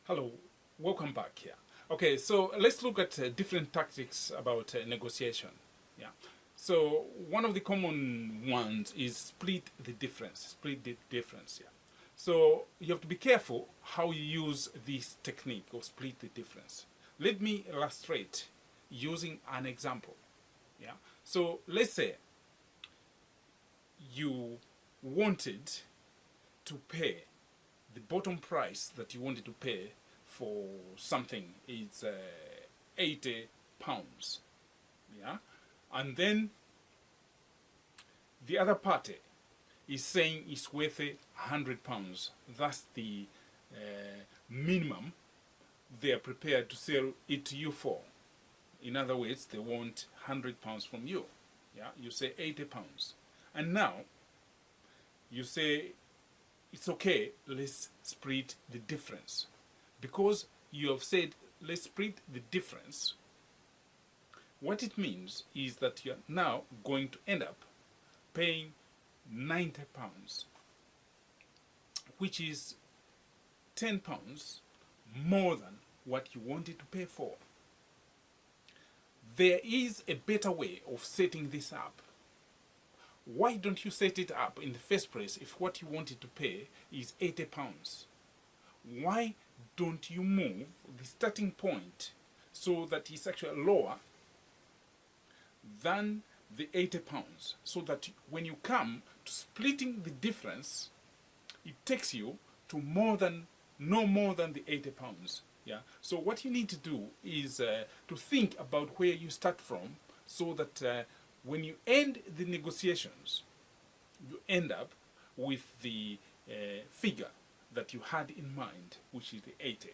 Hello, welcome back here. Okay, so let's look at different tactics about negotiation. Yeah. So one of the common ones is split the difference. Split the difference. Yeah. So you have to be careful how you use this technique of split the difference. Let me illustrate using an example. Yeah. So let's say you wanted to pay the bottom price that you wanted to pay for something is 80 pounds. Yeah. And then the other party is saying it's worth 100 pounds. That's the minimum they are prepared to sell it to you for. In other words, they want 100 pounds from you. Yeah. You say 80 pounds. And now you say it's okay, let's split the difference. Because you have said let's split the difference, what it means is that you're now going to end up paying 90 pounds, which is 10 pounds more than what you wanted to pay for. There is a better way of setting this up. Why don't you set it up in the first place if what you wanted to pay is 80 pounds? Why don't you move the starting point so that it's actually lower than the 80 pounds, so that when you come to splitting the difference, it takes you to no more than the 80 pounds. Yeah. So what you need to do is to think about where you start from, so that when you end the negotiations, you end up with the figure that you had in mind, which is the 80.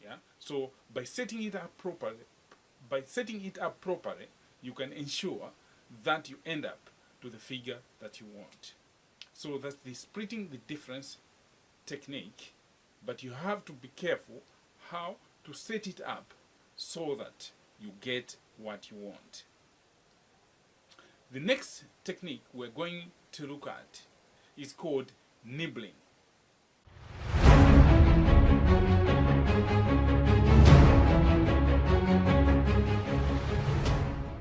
Yeah. So by setting it up properly, you can ensure that you end up to the figure that you want. So that's the splitting the difference technique, but you have to be careful how to set it up so that you get what you want. The next technique we're going to look at is called nibbling.